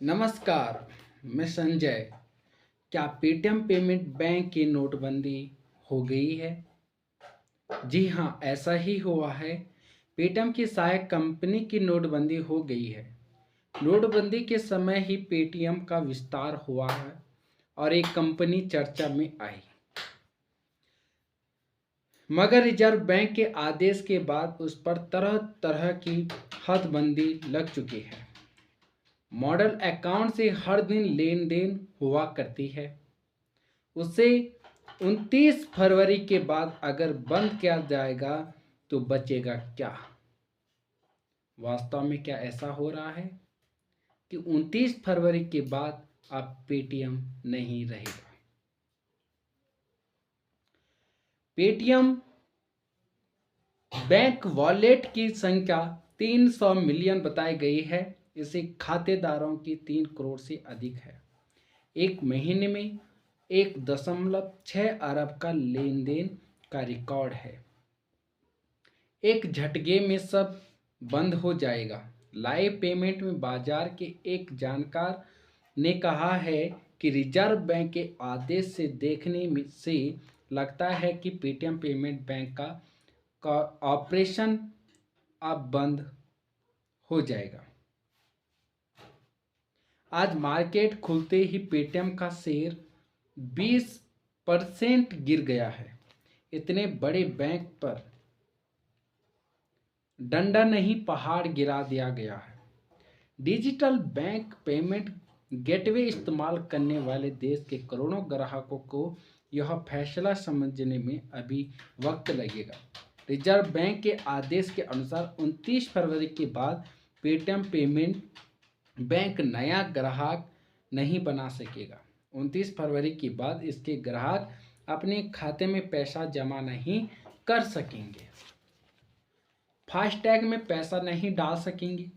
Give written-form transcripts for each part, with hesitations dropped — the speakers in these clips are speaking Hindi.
नमस्कार, मैं संजय। क्या पेटीएम पेमेंट बैंक की नोटबंदी हो गई है? जी हाँ, ऐसा ही हुआ है। पेटीएम की सहायक कंपनी की नोटबंदी हो गई है। नोटबंदी के समय ही पेटीएम का विस्तार हुआ है और एक कंपनी चर्चा में आई। मगर रिजर्व बैंक के आदेश के बाद उस पर तरह तरह की हदबंदी लग चुकी है। मॉडल अकाउंट से हर दिन लेन देन हुआ करती है। उसे 29 फरवरी के बाद अगर बंद किया जाएगा तो बचेगा क्या? वास्तव में क्या ऐसा हो रहा है कि 29 फरवरी के बाद अब पेटीएम नहीं रहेगा? पेटीएम बैंक वॉलेट की संख्या 300 मिलियन बताई गई है। इसे खातेदारों की 3 करोड़ से अधिक है। एक महीने में 1.6 अरब का लेन देन का रिकॉर्ड है। एक झटके में सब बंद हो जाएगा। लाइव पेमेंट में बाजार के एक जानकार ने कहा है कि रिजर्व बैंक के आदेश से देखने से लगता है कि पेटीएम पेमेंट बैंक का ऑपरेशन अब बंद हो जाएगा। आज मार्केट खुलते ही पेटीएम का शेयर 20% गिर गया है। इतने बड़े बैंक पर डंडा नहीं पहाड़ गिरा दिया गया है। डिजिटल बैंक पेमेंट गेटवे इस्तेमाल करने वाले देश के करोड़ों ग्राहकों को यह फैसला समझने में अभी वक्त लगेगा। रिजर्व बैंक के आदेश के अनुसार 29 फरवरी के बाद पेटीएम पेमेंट बैंक नया ग्राहक नहीं बना सकेगा। 29 फरवरी के बाद इसके ग्राहक अपने खाते में पैसा जमा नहीं कर सकेंगे, फास्टैग में पैसा नहीं डाल सकेंगे,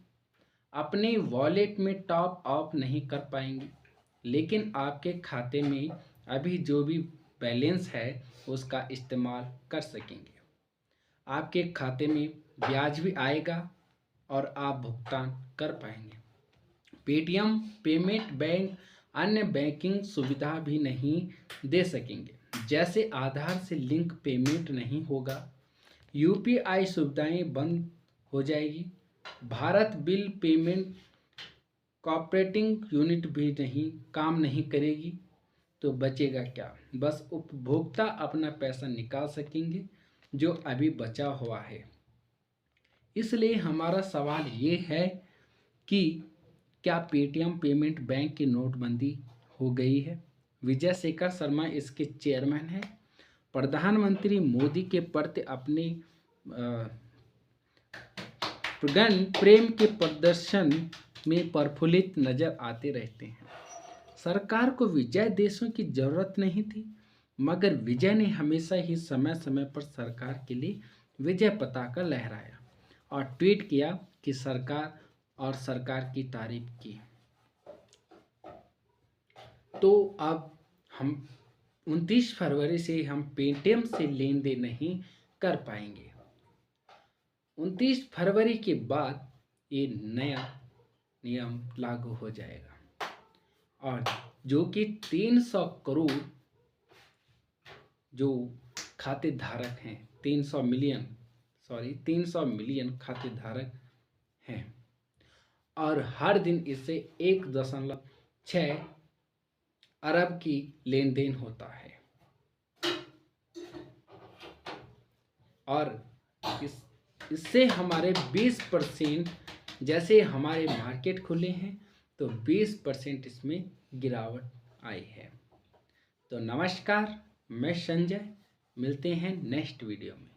अपने वॉलेट में टॉप अप नहीं कर पाएंगे, लेकिन आपके खाते में अभी जो भी बैलेंस है उसका इस्तेमाल कर सकेंगे। आपके खाते में ब्याज भी आएगा और आप भुगतान कर पाएंगे। पेटीएम पेमेंट बैंक अन्य बैंकिंग सुविधा भी नहीं दे सकेंगे, जैसे आधार से लिंक पेमेंट नहीं होगा, यूपीआई सुविधाएं बंद हो जाएगी, Bharat bill payment cooperating unit भी काम नहीं करेगी। तो बचेगा क्या? बस उपभोक्ता अपना पैसा निकाल सकेंगे जो अभी बचा हुआ है। इसलिए हमारा सवाल ये है कि क्या पेटीएम पेमेंट बैंक की नोटबंदी हो गई है? विजय शेखर शर्मा इसके चेयरमैन हैं। प्रधानमंत्री मोदी के प्रति अपने प्रेम के प्रदर्शन में प्रफुल्लित नजर आते रहते हैं। सरकार को विजय देशों की जरूरत नहीं थी, मगर विजय ने हमेशा ही समय समय पर सरकार के लिए विजय पताका लहराया और ट्वीट किया कि सरकार और सरकार की तारीफ की। तो अब हम 29 फरवरी से हम पेटीएम से लेन देन नहीं कर पाएंगे। 29 फरवरी के बाद ये नया नियम लागू हो जाएगा और जो कि 300 करोड़ जो खाते धारक हैं, 300 मिलियन खाते धारक हैं और हर दिन इससे 1.6 अरब की लेन देन होता है और इससे हमारे 20%, जैसे हमारे मार्केट खुले हैं तो 20% इसमें गिरावट आई है। तो नमस्कार, मैं संजय, मिलते हैं नेक्स्ट वीडियो में।